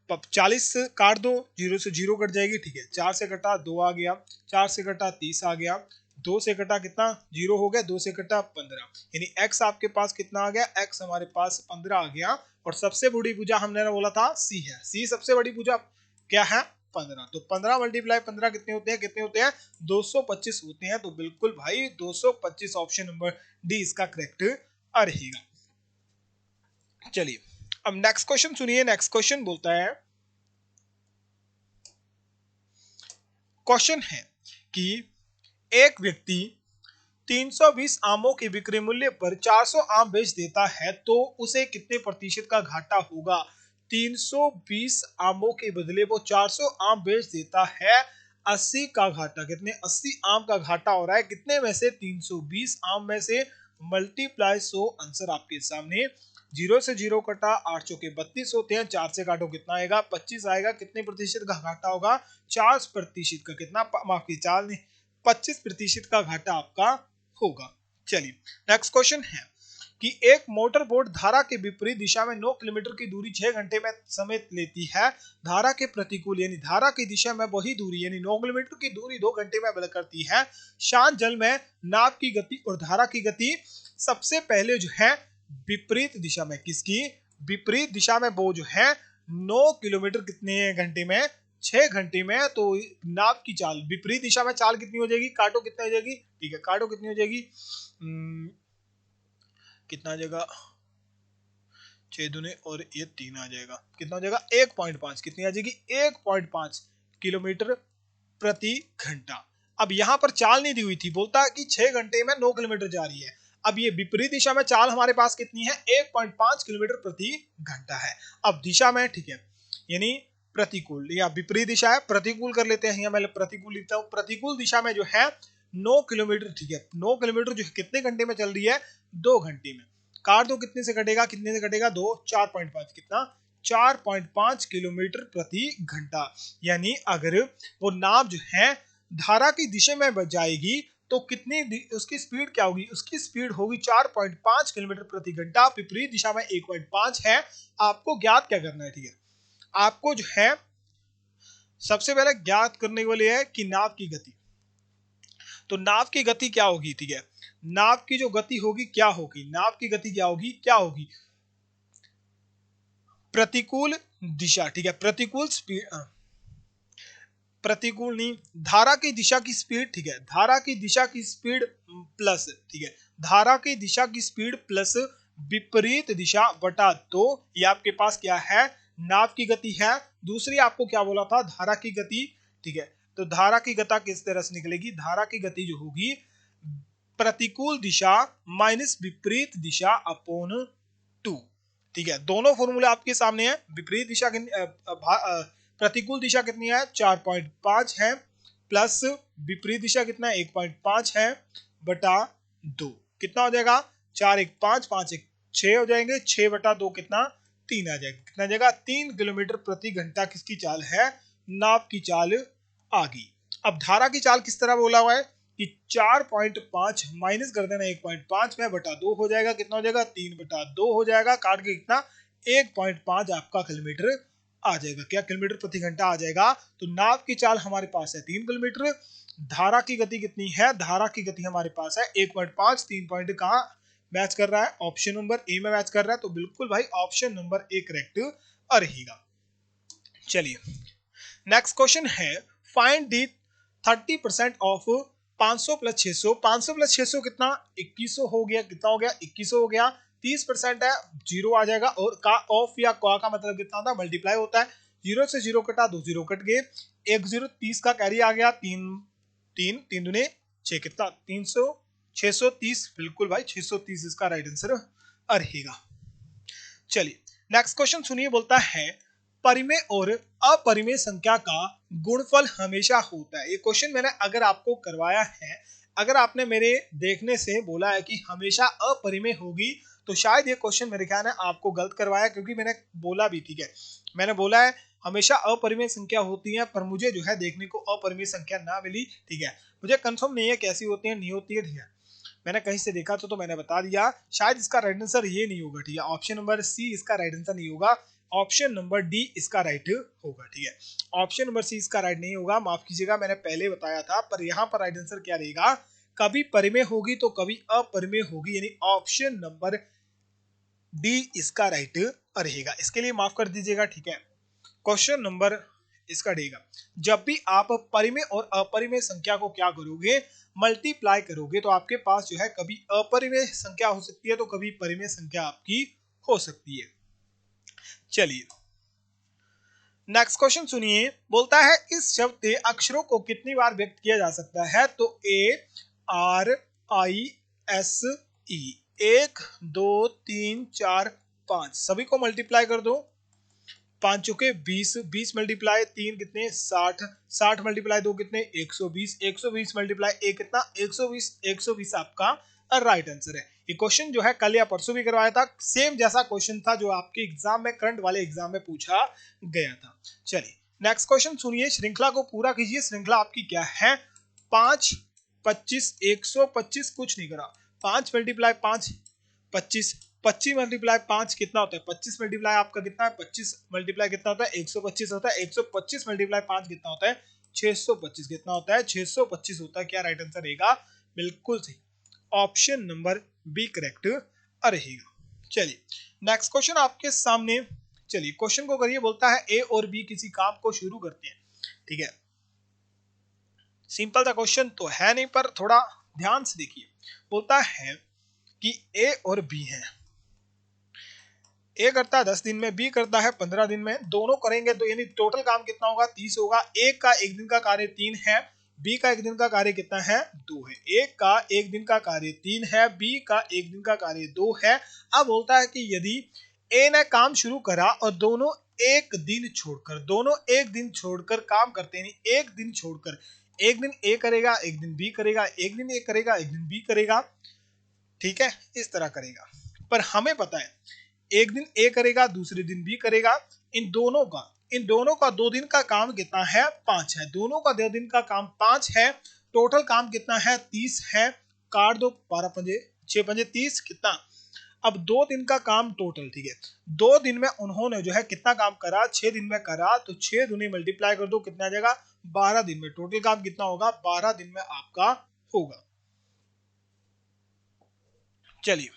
40 काट दो, 0 से 0 कट जाएगी, ठीक है। 4 से कटा 2 आ गया, 4 से कटा 30 आ गया, 2 से कटा कितना? 0 हो गया, 2 से कटा 15, यानी x आपके पास कितना आ गया? x हमारे पास 15 आ गया। और सबसे बड़ी भुजा हमने बोला था c है, c सबसे बड़ी भुजा क्या है? 15। तो 15 मल्टीप्लाई 15 कितने होते हैं? कितने होते हैं? 225 होते हैं। तो बिल्कुल भाई 225 ऑप्शन नंबर डी इसका करेक्ट रहेगा। चलिए अब नेक्स्ट क्वेश्चन सुनिए। नेक्स्ट क्वेश्चन बोलता है, क्वेश्चन है कि एक व्यक्ति 320 आमों के विक्रय मूल्य पर 400 आम बेच देता है तो उसे कितने प्रतिशत का घाटा होगा? 320 आमों के बदले वो 400 आम बेच देता है, 80 का घाटा, कितने? 80 आम का घाटा हो रहा है। कितने में से? 320 आम में से मल्टीप्लाई 100। आंसर आपके सामने। 0 से 0 कटा, 8 चौके 32 होते हैं, 4 से काटो कितना आएगा? 25 आएगा। कितने प्रतिशत का घाटा होगा? 4% का। कितना? माफ की 4 नहीं, 25% का घाटा आपका होगा। चलिए नेक्स्ट क्वेश्चन है कि एक मोटर बोट धारा के विपरीत दिशा में 9 किलोमीटर की दूरी 6 घंटे में समय लेती है। धारा के प्रतिकूल यानी धारा की दिशा में वही दूरी यानी 9 किलोमीटर की दूरी 2 घंटे में बल करती है। शांत जल में नाव की गति और धारा की गति सबसे पहले जो है विपरीत दिशा में, किसकी? विपरीत दिशा में वो जो है 9 किलोमीटर कितने घंटे में? 6 घंटे में। तो नाव की चाल विपरीत दिशा में चाल कितनी हो जाएगी? काटो कितना हो जाएगी? ठीक है, काटो कितनी हो जाएगी? कितना आ जाएगा? 6 दूने और ये 3 आ जाएगा। कितना हो जाएगा? 1.5। कितनी आ जाएगी? 1.5 किलोमीटर प्रति घंटा। अब यहाँ पर चाल नहीं दी हुई थी, बोलता है कि 6 घंटे में 9 किलोमीटर जा रही है। अब ये विपरीत दिशा में चाल हमारे पास कितनी है? 1.5 किलोमीटर प्रति घंटा है। अब दिशा में, ठीक है, यानी प्रतिकूल या विपरीत दिशा है, प्रतिकूल कर लेते हैं। यहाँ मैं प्रतिकूल लिखता हूँ। प्रतिकूल दिशा में जो है 9 किलोमीटर, ठीक है, 9 किलोमीटर जो है कितने घंटे में चल रही है? 2 घंटे में। काट दो, कितने से कटेगा? कितने से कटेगा? 2, 4.5। कितना? 4.5 किलोमीटर प्रति घंटा। यानी अगर वो नाव जो है धारा की दिशा में जाएगी तो कितनी उसकी स्पीड क्या होगी, उसकी स्पीड होगी 4.5 किलोमीटर प्रति घंटा, विपरीत दिशा में 1.5 है। आपको ज्ञात क्या करना है, ठीक है, आपको जो है सबसे पहले ज्ञात करने वाली है कि नाव की गति। तो नाव की गति क्या होगी, ठीक है, नाव की जो गति होगी क्या होगी, नाव की गति क्या होगी प्रतिकूल दिशा, ठीक है, प्रतिकूल स्पीड, प्रतिकूल नहीं, धारा की दिशा की स्पीड, ठीक है, धारा की दिशा की स्पीड प्लस, ठीक है, धारा की दिशा की स्पीड प्लस विपरीत दिशा बटा 2, ये आपके पास क्या है, नाव की गति है। दूसरी आपको क्या बोला था, धारा की गति, ठीक है, तो धारा की गति किस तरह से निकलेगी, धारा की गति जो होगी प्रतिकूल दिशा माइनस विपरीत दिशा अपॉन 2, ठीक है, दोनों फॉर्मूले आपके सामने है। विपरीत दिशा प्रतिकूल दिशा कितनी है, 4.5 है, प्लस विपरीत दिशा कितना है, 1.5 है, बटा 2 कितना हो जाएगा, 4 1 5 5 1 6 हो जाएंगे, 6 बटा 2 कितना, 3 आ जाएगा, कितना जाएगा, 3 किलोमीटर प्रति घंटा किसकी चाल है, नाव की चाल आ गई। अब धारा की चाल किस तरह बोला हुआ है कि 4.5 माइनस कर देना 1.5 में, बटा 2 हो जाएगा, कितना हो जाएगा, 3 बटा 2 हो जाएगा, काट के कितना 1.5 आपका किलोमीटर आ जाएगा, क्या किलोमीटर प्रति घंटा आ जाएगा। तो नाव की चाल हमारे पास है 3 किलोमीटर, धारा की गति कितनी है, धारा की गति हमारे पास है 1.5, 3 पॉइंट कहाँ मैच कर रहा है, ऑप्शन नंबर ए में मैच कर रहा है, तो बिल्कुल भाई ऑप्शन नंबर ए करेक्ट रहेगा। चलिए नेक्स्ट क्वेश्चन है, find the 30% of 500 plus 600, 500 plus 600 कितना, 2100 हो गया, कितना हो गया, 2100 हो गया, 30% है, जीरो आ जाएगा, और का ऑफ या का मतलब कितना होता है, मल्टीप्लाई होता है, जीरो से जीरो कटा, 2 जीरो कट गए, 1 0 30 का कैरी आ गया, 3 3 3 दूने 6, कितना 300, 630, बिल्कुल भाई 630 इसका राइट आंसर रहेगा। चलिए नेक्स्ट क्वेश्चन सुनिए, बोलता है परिमेय और अपरिमेय संख्या का गुणफल हमेशा होता है। ये क्वेश्चन मैंने अगर आपको करवाया है, अगर आपने मेरे देखने से बोला है कि हमेशा अपरिमेय होगी, तो शायद ये क्वेश्चन मेरे ख्याल है आपको गलत करवाया, क्योंकि मैंने बोला भी, ठीक है, मैंने बोला है हमेशा अपरिमेय संख्या होती है, पर मुझे जो है देखने को अपरिमेय संख्या ना मिली, ठीक है, मुझे कंफर्म नहीं है कैसी होती है, नहीं होती है, ठीक है, मैंने कहीं से देखा तो मैंने बता दिया, शायद इसका राइट आंसर ये नहीं होगा, ठीक है, ऑप्शन नंबर सी इसका राइट आंसर नहीं होगा, ऑप्शन नंबर डी इसका राइट होगा, ठीक है, ऑप्शन नंबर सी इसका राइट नहीं होगा, माफ कीजिएगा, मैंने पहले बताया था, पर यहाँ पर राइट आंसर क्या रहेगा, कभी परिमेय होगी तो कभी अपरिमेय होगी, यानी ऑप्शन नंबर डी इसका राइट रहेगा, इसके लिए माफ कर दीजिएगा, ठीक है। क्वेश्चन नंबर इसका रहेगा, जब भी आप परिमेय और अपरिमेय संख्या को क्या करोगे, मल्टीप्लाई करोगे, तो आपके पास जो है कभी अपरिमेय संख्या हो सकती है, तो कभी परिमेय संख्या आपकी हो सकती है। चलिए नेक्स्ट क्वेश्चन सुनिए, बोलता है इस शब्द के अक्षरों को कितनी बार व्यक्त किया जा सकता है, तो ARISE 1 2 3 4 5 सभी को मल्टीप्लाई कर दो, 5 चौके 20, 20 मल्टीप्लाई 3 कितने 60, 60 मल्टीप्लाई 2 कितने 120, 120 मल्टीप्लाई 1 कितना 120, 120 आपका राइट आंसर है। ये क्वेश्चन जो है कल या परसों भी करवाया था, सेम जैसा क्वेश्चन था जो आपके एग्जाम में, करंट वाले एग्जाम में पूछा गया था। चलिए नेक्स्ट क्वेश्चन सुनिए, श्रृंखला को पूरा कीजिए, श्रृंखला आपकी क्या है, 5 25 125, कुछ नहीं करा, 5 मल्टीप्लाई 5 25, 25 मल्टीप्लाई 5 कितना होता है, 25 मल्टीप्लाई आपका कितना है, 25 मल्टीप्लाई कितना होता है 125 होता है, 125 मल्टीप्लाई 5 कितना होता है 625, कितना होता है 625 होता है, क्या राइट आंसर रहेगा, बिल्कुल सही, ऑप्शन नंबर बी करेक्ट रहेगा। चलिए नेक्स्ट क्वेश्चन आपके सामने, चलिए क्वेश्चन को करिए, बोलता है ए और बी किसी काम को शुरू करते हैं, ठीक है, सिंपल सा क्वेश्चन तो है नहीं, पर थोड़ा ध्यान से देखिए, बोलता है कि ए और बी है, ए करता है 10 दिन में, बी करता है 15 दिन में, दोनों करेंगे तो यानी टोटल काम कितना होगा 30 होगा, ए का एक दिन का कार्य 3 है, बी का एक दिन का कार्य कितना है 2 है, ए का एक दिन का कार्य 3 है, बी का एक दिन का कार्य 2 है। अब बोलता है कि यदि ए ने काम शुरू करा और दोनों एक दिन छोड़कर काम करते हैं, एक दिन छोड़कर, एक दिन ए करेगा, एक दिन बी करेगा, एक दिन ए करेगा, एक दिन बी करेगा, ठीक है, इस तरह करेगा, पर हमें पता है एक दिन ए करेगा, दूसरे दिन बी करेगा, इन दोनों का 2 दिन का काम कितना है 5 है, दोनों का 2 दिन का काम 5 है, टोटल काम कितना है 30 है, काट दो 12 पंजे 6 पंजे 30 कितना। अब 2 दिन का काम टोटल, ठीक है 2 दिन में उन्होंने जो है कितना काम करा 6 दिन में करा, तो 6 दूनी मल्टीप्लाई कर दो कितना आ जाएगा 12 दिन में। टोटल काम कितना होगा 12 दिन में आपका होगा। चलिए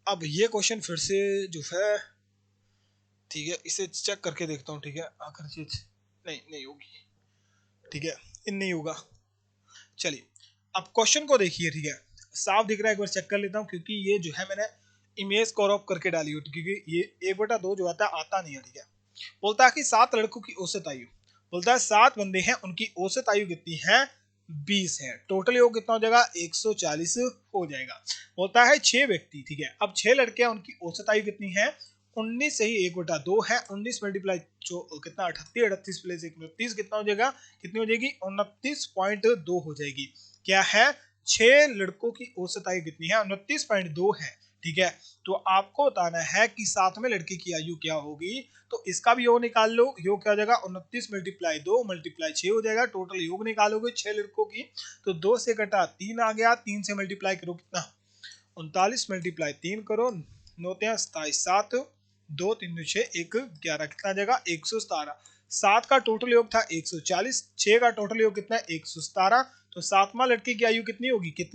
अब ये क्वेश्चन फिर से जो है, ठीक है इसे चेक करके देखता हूँ, ठीक है आखिर चीज नहीं होगी, ठीक है इन नहीं होगा। चलिए अब क्वेश्चन को देखिए, ठीक है साफ दिख रहा है, एक बार चेक कर लेता हूँ क्योंकि ये जो है मैंने इमेज क्रॉप करके डाली हो, क्योंकि ये 1/2 जो आता नहीं है, ठीक है। बोलता है कि 7 लड़कों की औसत आयु, बोलता है 7 बंदे हैं उनकी औसत आयु कितनी है 20 है, टोटल योग कितना हो जाएगा 140 हो जाएगा। बोलता है 6 व्यक्ति, ठीक है अब 6 लड़के हैं उनकी औसत आयु कितनी है 19 से ही 1/2 है, 19 मल्टीप्लाई कितना 38, 38 प्लस 29 कितना हो जाएगा, कितनी हो जाएगी 29.2 हो जाएगी। क्या है 6 लड़कों की औसत आयु कितनी है 29.2 है, ठीक है। तो आपको बताना है कि 7वें लड़के की आयु क्या होगी, तो इसका भी योग निकाल लो, योग क्या हो जाएगा 29 मल्टीप्लाई 2 मल्टीप्लाई 6 हो जाएगा। टोटल योग निकालोगे 6 लड़कों की, तो 2 से कटा 3 आ गया, 3 से मल्टीप्लाई करो कितना 39 मल्टीप्लाई 3 करो 9 27 7 2 3 6 1 11 कितना आ जाएगा 117। 7 का टोटल योग था 140, 6 का टोटल योग कितना है 117, तो 7वां लड़के की आयु कितनी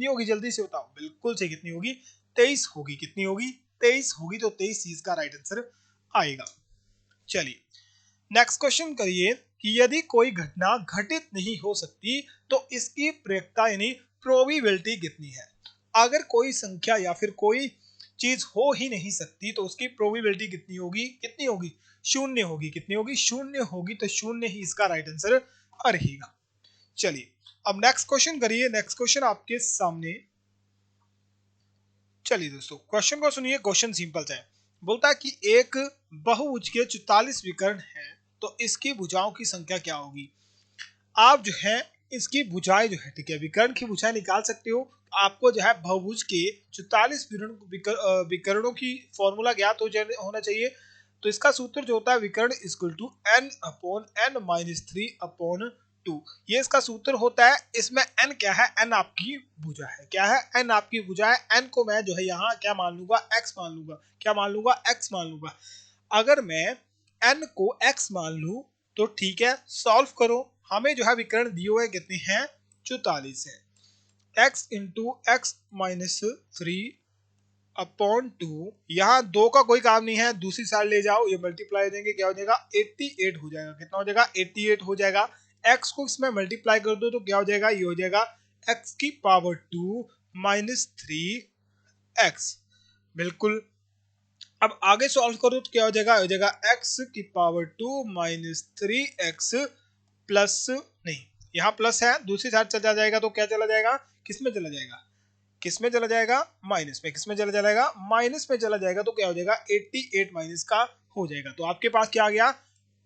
होगी जल्दी से बताओ, बिल्कुल से कितनी होगी 23 होगी, कितनी होगी 23 होगी, तो 23 चीज का राइट आंसर आएगा। चलिए नेक्स्ट क्वेश्चन करिए कि यदि कोई घटना घटित नहीं हो सकती तो इसकी प्रयोक्ता यानी प्रोबेबिलिटी कितनी है। अगर कोई संख्या या फिर कोई चीज हो ही नहीं सकती तो उसकी प्रोबेबिलिटी कितनी होगी शून्य होगी, कितनी होगी शून्य होगी, तो शून्य ही इसका राइट आंसर रहेगा। चलिए अब नेक्स्ट क्वेश्चन करिए, नेक्स्ट क्वेश्चन आपके सामने। चलिए दोस्तों क्वेश्चन को सुनिए, क्वेश्चन सिंपल है। बोलता है कि एक बहुभुज के 44 विकर्ण हैं तो इसकी भुजाओं की संख्या क्या होगी। आप जो है इसकी भुजाएं जो है, ठीक है विकर्ण की भुजाएं निकाल सकते हो। आपको जो है बहुभुज के 44 विकर्णों की फॉर्मूला ज्ञात होना चाहिए। तो इसका सूत्र जो होता है विकर्ण इक्वल टू n/n-3/2, ये इसका सूत्र होता है। इसमें n क्या है, n आपकी भुजा है, क्या है n आपकी भुजा है। n को मैं जो है यहाँ क्या मान लूंगा x मान लूंगा, क्या मान लूंगा x मान लूंगा। अगर मैं n को x मान लूं तो ठीक है सॉल्व करो, हमें जो है विकर्ण दिए हुए कितने हैं 44 है। x इंटू एक्स माइनस 3/2, यहाँ 2 का कोई काम नहीं है, दूसरी साइड ले जाओ, ये मल्टीप्लाई देंगे क्या हो जाएगा 88 हो जाएगा, कितना हो जाएगा 88 हो जाएगा। x को इसमें मल्टीप्लाई कर दो तो क्या हो जाएगा, ये हो जाएगा x की पावर 2 माइनस 3x, बिल्कुल। अब आगे सॉल्व करो तो क्या हो जाएगा x की पावर 2 माइनस 3x प्लस, नहीं यहाँ प्लस है, दूसरी साइड चला जाएगा तो क्या चला जाएगा, किसमें चला जाएगा, किसमें चला जाएगा माइनस में, किसमें चला जाएगा माइनस में चला जाएगा, तो क्या हो जाएगा 88 माइनस का हो जाएगा। तो आपके पास क्या आ गया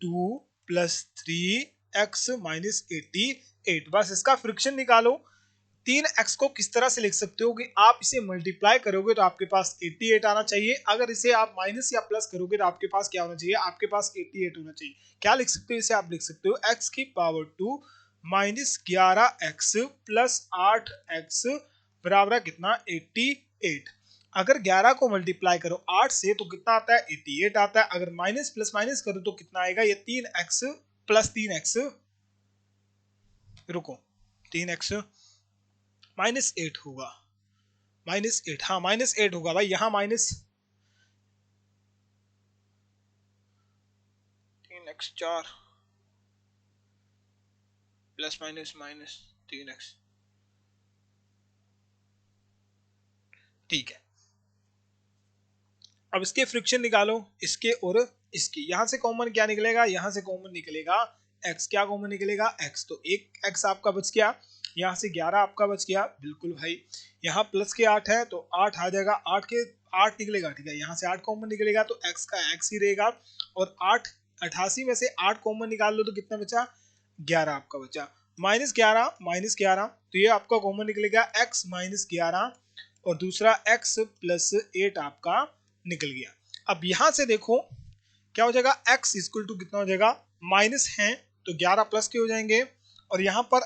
2 प्लस 3x माइनस 88। बस इसका फ्रिक्शन निकालो। 3x को किस तरह से लिख सकते हो कि आप इसे मल्टीप्लाई करोगे तो आपके पास 88 आना चाहिए, अगर इसे आप माइनस या प्लस करोगे तो आपके पास क्या होना चाहिए, आपके पास 88 होना चाहिए। क्या लिख सकते हो, इसे आप लिख सकते हो x की power 2 minus 11x plus 8x बराबर कितना 88। अगर 11 को मल्टीप्लाई करो 8 से तो कितना आता है 88 आता है, अगर माइनस प्लस माइनस करो तो कितना आएगा, ये 3x प्लस 3x, रुको 3x माइनस 8 होगा, माइनस 8, हाँ माइनस 8 होगा भाई, यहाँ minus 3x 4 plus minus minus 3x, ठीक है। अब इसके फ्रिक्शन निकालो, इसके और इसके, यहां से कॉमन क्या निकलेगा, यहां से कॉमन निकलेगा x, क्या कॉमन निकलेगा x, तो एक x आपका बच गया, यहाँ से 11 आपका बच गया, बिल्कुल भाई। यहाँ प्लस के 8 है तो 8 आ जाएगा, 8 के 8 निकलेगा, ठीक है यहाँ से 8 कॉमन निकलेगा तो x का x ही रहेगा। और 8 88 में से 8 कॉमन निकाल लो तो कितना बचा 11 आपका बचा, माइनस 11 तो ये आपका कॉमन निकलेगा x माइनस 11 और दूसरा x प्लस 8 आपका निकल गया। अब यहां से देखो क्या हो जाएगा, x इक्वल टू कितना हो जाएगा माइनस है तो 11 प्लस के हो जाएंगे, और यहाँ पर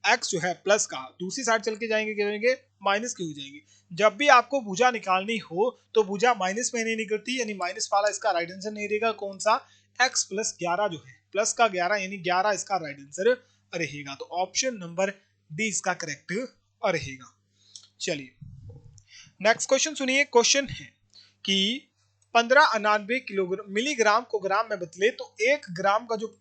x जो है प्लस का, दूसरी साइड चल के जाएंगे क्या जाएंगे माइनस के हो जाएंगे। जब भी आपको भुजा निकालनी हो तो भुजा माइनस में नहीं निकलती, यानी माइनस वाला इसका राइट आंसर नहीं रहेगा। कौन सा, x प्लस 11 जो है, प्लस का 11 यानी 11 इसका राइट आंसर रहेगा। तो ऑप्शन नंबर डी इसका करेक्ट रहेगा। चलिए नेक्स्ट क्वेश्चन सुनिए। क्वेश्चन है कि 1599 किलोग्राम मिलीग्राम को ग्राम में बदले तो 1 ग्राम का जो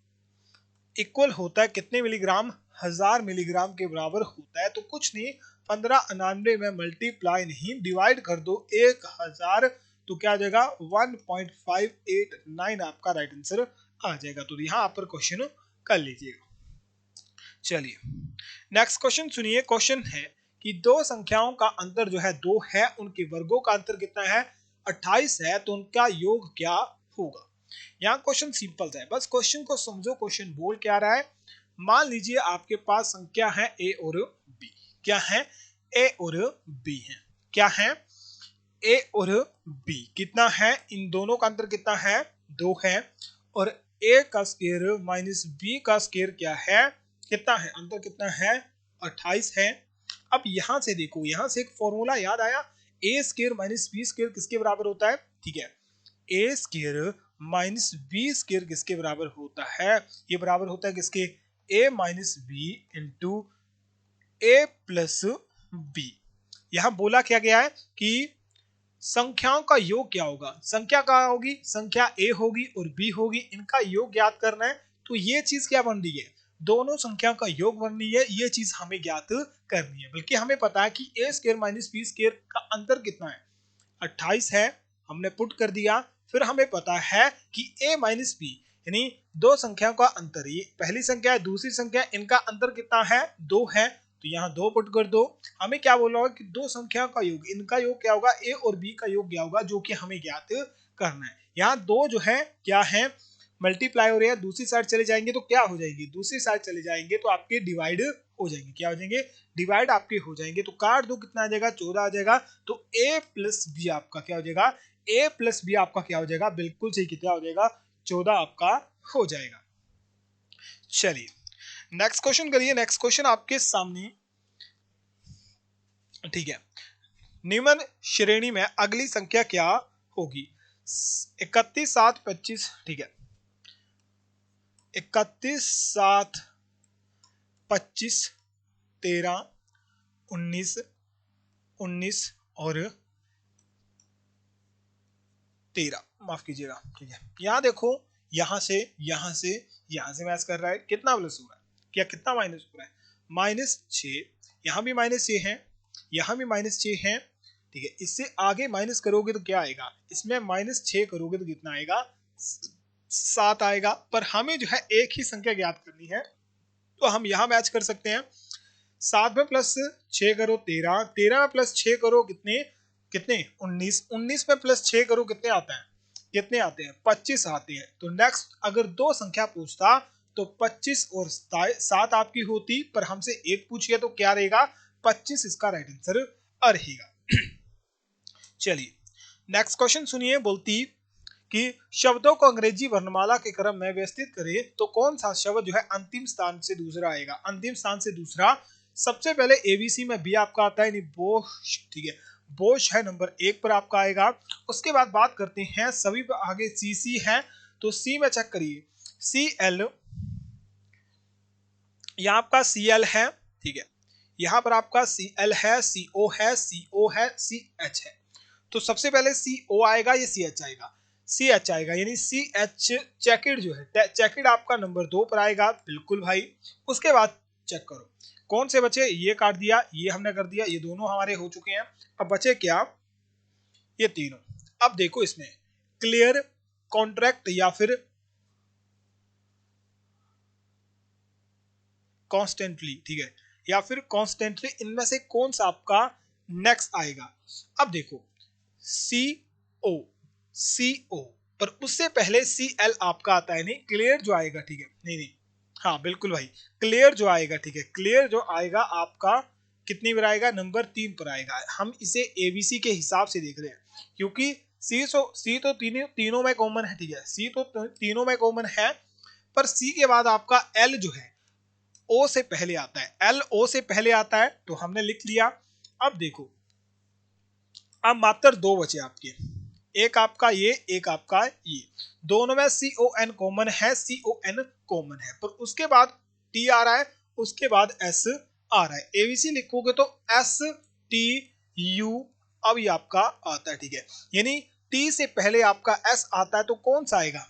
इक्वल होता है कितने मिलीग्राम, 1000 मिलीग्राम के बराबर होता है। तो कुछ नहीं, 1599 में मल्टीप्लाई नहीं डिवाइड कर दो 1000, तो क्या आ जाएगा 1.589 आपका राइट आंसर आ जाएगा। तो यहाँ पर क्वेश्चन कर लीजिएगा। चलिए नेक्स्ट क्वेश्चन सुनिए। क्वेश्चन है कि दो संख्याओं का अंतर जो है 2 है, उनके वर्गों का अंतर कितना है 28 है, तो उनका योग क्या होगा। यहाँ क्वेश्चन सिंपल है, बस क्वेश्चन को समझो। क्वेश्चन बोल क्या रहा है, मान लीजिए आपके पास संख्या है ए और बी। क्या है, ए और बी है। क्या है, ए और बी कितना है, इन दोनों का अंतर कितना है 2 है, और ए का स्क्वायर माइनस बी का स्क्वायर क्या है, कितना है, अंतर कितना है 28 है। अब यहां से देखो, यहां से एक फॉर्मूला याद आया, ए स्क्वायर माइनस बी स्क्वायर किसके बराबर होता है, ठीक है, ए स्क्वायर माइनस बी स्क्वायर किसके बराबर होता है, ये बराबर होता है किसके, ए माइनस बी इंटू ए प्लस बी। यहां बोला क्या गया है कि संख्याओं का योग क्या होगा, संख्या क्या होगी, संख्या ए होगी और बी होगी, इनका योग ज्ञात करना है। तो ये चीज क्या बन रही है, दोनों संख्याओं का योग बन रही है, ये चीज हमें ज्ञात करनी है। बल्कि हमें पता है कि ए स्क्वायर माइनस बी स्क्वायर का अंतर कितना है 28 है, हमने पुट कर दिया। फिर हमें पता है कि a माइनस बी यानी दो संख्याओं का अंतर, ये पहली संख्या है दूसरी संख्या, इनका अंतर कितना है 2 है, तो यहाँ 2 पुट कर दो। हमें क्या बोला होगा कि दो संख्याओं का योग, इनका योग क्या होगा, a और b का योग क्या होगा, जो कि हमें ज्ञात करना है। यहाँ 2 जो है क्या है मल्टीप्लाई हो रही है, दूसरी साइड चले जाएंगे तो क्या हो जाएगी, दूसरी साइड चले जाएंगे तो आपके डिवाइड हो जाएंगे, क्या हो जाएंगे डिवाइड आपके हो जाएंगे। तो काट दो, कितना आ जाएगा 14 आ जाएगा। तो a प्लस बी आपका क्या हो जाएगा, a प्लस बी आपका क्या हो जाएगा, बिल्कुल सही, कितना हो जाएगा 14 आपका हो जाएगा। चलिए नेक्स्ट क्वेश्चन करिए। नेक्स्ट क्वेश्चन आपके सामने, ठीक है, निम्न श्रेणी में अगली संख्या क्या होगी, 31 7 25, ठीक है, 31 7 25 13 19 19 और 13, माफ कीजिएगा, ठीक है। यहाँ देखो, यहाँ से यहाँ से यहाँ से मैच कर रहा है, कितना प्लस हो रहा है, क्या कितना माइनस हो रहा है, -6, यहाँ भी -6 है, यहाँ भी -6 है, ठीक है। इससे आगे माइनस करोगे तो क्या आएगा, इसमें -6 करोगे तो कितना आएगा 7 आएगा। पर हमें जो है एक ही संख्या ज्ञात करनी है, तो हम यहाँ मैच कर सकते हैं। 7 में प्लस 6 करो 13, 13 में प्लस 6 करो कितने कितने 19, 19 में प्लस 6 करो कितने आते हैं, कितने आते हैं 25 आते हैं। तो नेक्स्ट अगर दो संख्या पूछता तो 25 और 7 आपकी होती, पर हमसे एक पूछिए तो क्या रहेगा 25 इसका राइट आंसर रहेगा। चलिए नेक्स्ट क्वेश्चन सुनिए। बोलती कि शब्दों को अंग्रेजी वर्णमाला के क्रम में व्यवस्थित करें तो कौन सा शब्द जो है अंतिम स्थान से दूसरा आएगा, अंतिम स्थान से दूसरा। सबसे पहले एबीसी में बी आपका आता है, बोश, ठीक है, बोश है नंबर 1 पर आपका आएगा। उसके बाद बात करते हैं सभी पर आगे सीसी है, तो सी में चेक करिए, सी एल, यहाँ आपका सी एल है, ठीक है, यहाँ पर आपका सी एल है, सी ओ है, सी ओ है, सी एच है। तो सबसे पहले सी ओ आएगा, ये सी एच आएगा, सी एच आएगा, यानी सी एच चेकिड जो है, चेकिड आपका नंबर 2 पर आएगा, बिल्कुल भाई। उसके बाद चेक करो कौन से बचे, ये काट दिया, ये हमने कर दिया, ये दोनों हमारे हो चुके हैं। अब बचे क्या, ये तीनों। अब देखो इसमें क्लियर, कॉन्ट्रैक्ट या फिर कॉन्स्टेंटली, ठीक है, या फिर कॉन्स्टेंटली, इनमें से कौन सा आपका नेक्स्ट आएगा। अब देखो सी ओ, सी ओ, पर उससे पहले सी एल आपका आता है, नहीं क्लियर जो आएगा, ठीक है, नहीं नहीं, हाँ बिल्कुल भाई, क्लियर जो आएगा, ठीक है, क्लियर जो आएगा आपका कितनी बार आएगा, नंबर 3 पर आएगा। हम इसे एबीसी के हिसाब से देख रहे हैं, क्योंकि सी तो तीनों में कॉमन है, ठीक है, सी तो तीनों में कॉमन है, पर सी के बाद आपका एल जो है ओ से पहले आता है, एल ओ से पहले आता है, तो हमने लिख लिया। अब देखो, अब मात्र दो बचे आपके, एक आपका ये, एक आपका ये, दोनों में सी ओ एन कॉमन है, सी ओ एन कॉमन है, पर उसके बाद टी आ रहा है, उसके बाद एस आ रहा है। एबीसी लिखोगे तो एस टी यू, अब ये आपका आता है, ठीक है। यानी टी से पहले आपका एस आता है, तो कौन सा आएगा,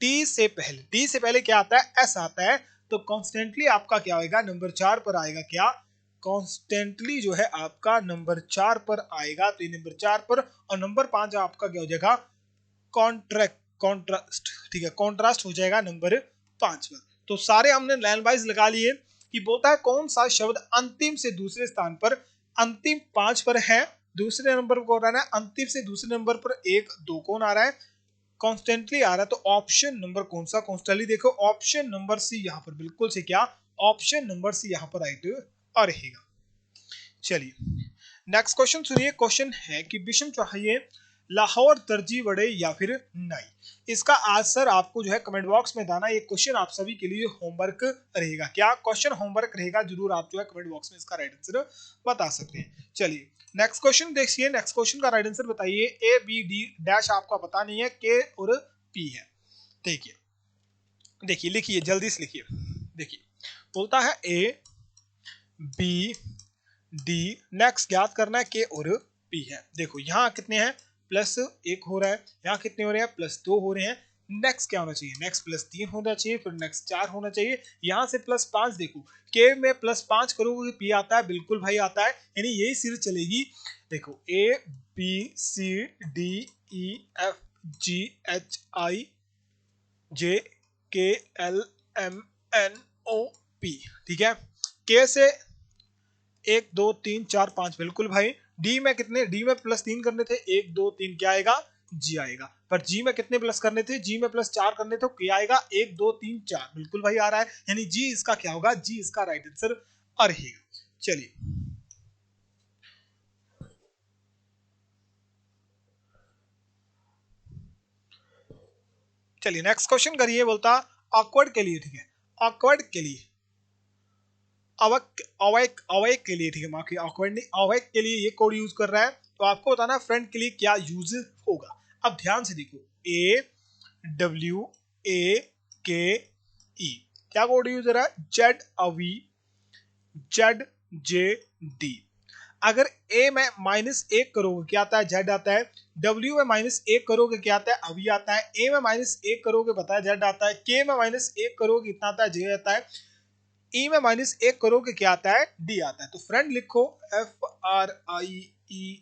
टी से पहले, टी से पहले क्या आता है, एस आता है, तो कॉन्स्टेंटली आपका क्या आएगा, नंबर 4 पर आएगा, क्या कॉन्स्टेंटली जो है आपका नंबर 4 पर आएगा। तो ये नंबर 4 पर, और नंबर 5 आपका क्या हो जाएगा, कॉन्ट्रास्ट, ठीक है, कॉन्ट्रास्ट हो जाएगा नंबर 5 पर। तो सारे हमने लाइन वाइज लगा लिए कि बोलता है कौन सा शब्द अंतिम से दूसरे स्थान पर, अंतिम 5 पर है, दूसरे नंबर पर कौन आ रहा है, अंतिम से दूसरे नंबर पर 1 2 कौन आ रहा है, कॉन्स्टेंटली आ रहा है। तो ऑप्शन नंबर कौन सा, कॉन्स्टेंटली, देखो ऑप्शन नंबर सी यहाँ पर बिल्कुल से क्या, ऑप्शन नंबर सी यहाँ पर राइट रहेगा। चलिए नेक्स्ट क्वेश्चन सुनिए। क्वेश्चन है कि विषम चाहिए लाहौर तरजीह बड़े या फिर नहीं। इसका आंसर आपको जो है कमेंट बॉक्स में दाना। ये क्वेश्चन आप सभी के लिए होमवर्क रहेगा। क्या क्वेश्चन होमवर्क रहेगा, जरूर आप जो है कमेंट बॉक्स में इसका राइट आंसर बता सकते हैं। चलिए नेक्स्ट क्वेश्चन देखिए। नेक्स्ट क्वेश्चन का राइट आंसर बताइए। ए बी डी डैश आपका पता नहीं है, के और पी है। देखिए देखिए लिखिए, जल्दी से लिखिए। देखिए बोलता है ए बी डी, नेक्स्ट ज्ञात करना है के और पी है। देखो यहाँ कितने हैं, +1 हो रहा है, यहाँ कितने हो रहे हैं, +2 हो रहे हैं। नेक्स्ट क्या होना चाहिए, नेक्स्ट +3 होना चाहिए, फिर नेक्स्ट 4 होना चाहिए, यहाँ से +5। देखो के में +5 करोगे पी आता है, बिल्कुल भाई आता है, यानी यही सीरीज चलेगी। देखो A B C D E F G H I J K L M N O P, ठीक है। के से 1 2 3 4 5, बिल्कुल भाई। डी में कितने, डी में +3 करने थे, 1 2 3 क्या आएगा, जी आएगा। पर जी में कितने प्लस करने थे, जी में +4 करने थे, क्या आएगा, 1 2 3 4, बिल्कुल भाई आ रहा है। यानी जी इसका क्या होगा, जी इसका राइट आंसर रहेगा। चलिए चलिए नेक्स्ट क्वेश्चन करिए। बोलता ऑकवर्ड के लिए, ठीक है, ऑकवर्ड के लिए, अवक अवैक अवैक के लिए, ठीक है, माफी ऑकवर्ड नहीं, अवैक के लिए ये कोड यूज कर रहा है। तो आपको बताना फ्रेंड के लिए क्या यूज होगा। अब ध्यान से देखो, AWAKE, क्या कोड यूज हो रहा है, ZAVZJD। अगर ए में -1 करोगे क्या आता है, जेड आता है। डब्ल्यू में -1 करोगे क्या आता है, अवी आता है। ए में -1 करोगे पता है जेड आता है। के में -1 करोगे कितना आता है, जे आता है। ई में -1 करोगे क्या आता है, डी आता है। तो फ्रेंड लिखो FRIEND।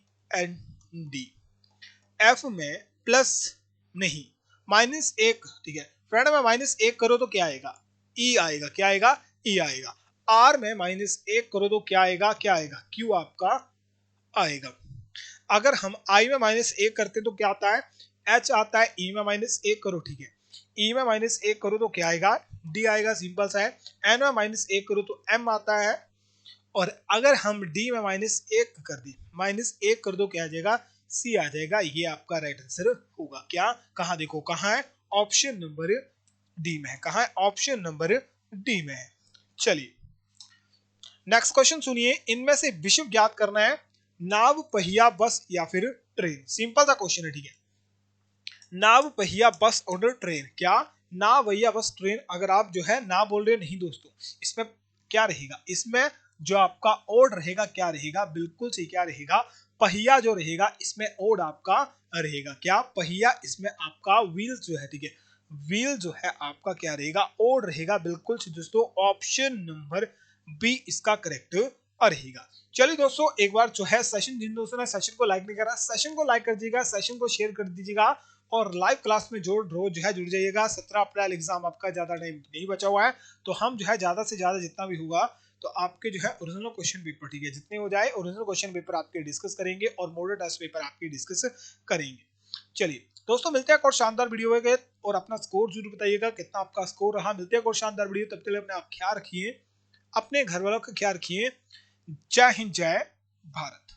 एफ में प्लस नहीं, -1, ठीक है। फ्रेंड में -1 करो तो क्या आएगा, ई आएगा, क्या आएगा, ई आएगा। आर में -1 करो तो क्या आएगा, क्या आएगा, क्यू आपका आएगा। अगर हम आई में -1 करते तो क्या आता है, एच आता है। ई में -1 करो, ठीक है, ई में -1 करो तो क्या आएगा, डी आएगा, सिंपल सा है। एन में -1 करो तो एम आता है। और अगर हम डी में -1 कर दी, -1 कर दो, क्या आ जाएगा, सी आ जाएगा। ये आपका राइट आंसर होगा। क्या, कहाँ देखो, कहाँ है, ऑप्शन नंबर डी में है। कहाँ है, ऑप्शन नंबर डी में है। चलिए नेक्स्ट क्वेश्चन सुनिए। इनमें से विषम ज्ञात करना है, नाव, पहिया, बस या फिर ट्रेन। सिंपल सा क्वेश्चन है, ठीक है। नाव, पहिया, बस और ट्रेन। क्या, नाव, पहिया, बस, ट्रेन। अगर आप जो है ना बोल रहे नहीं दोस्तों, इसमें क्या रहेगा, इसमें जो आपका ओड रहेगा क्या रहेगा, बिल्कुल सही, क्या रहेगा, पहिया जो रहेगा इसमें ओड आपका रहेगा। क्या, पहिया, इसमें आपका व्हील जो है, ठीक है, व्हील जो है आपका क्या रहेगा, ओड रहेगा, बिल्कुल सही दोस्तों। ऑप्शन नंबर बी इसका करेक्ट रहेगा। चलिए दोस्तों, एक बार जो है सेशन, जिन दोस्तों ने सेशन को लाइक नहीं करा, सेशन को लाइक कर दीजिएगा, सेशन को शेयर कर दीजिएगा, और लाइव क्लास में जो रोज जो है जुड़ जाइएगा। 17 अप्रैल एग्जाम आपका, ज्यादा टाइम नहीं बचा हुआ है, तो हम जो है ज्यादा से ज्यादा जितना भी होगा तो आपके जो है ओरिजिनल क्वेश्चन पेपर, ठीक है, जितने हो जाए ओरिजिनल क्वेश्चन पेपर आपके डिस्कस करेंगे, और मॉडल टेस्ट पेपर आपके डिस्कस करेंगे। चलिए दोस्तों, मिलते हैं और शानदार वीडियो में, और अपना स्कोर जरूर बताइएगा कितना आपका स्कोर रहा। मिलते हैं और शानदार वीडियो, तब तक अपने आप ख्याल रखिए, अपने घर वालों का ख्याल रखिए। जय हिंद, जय भारत।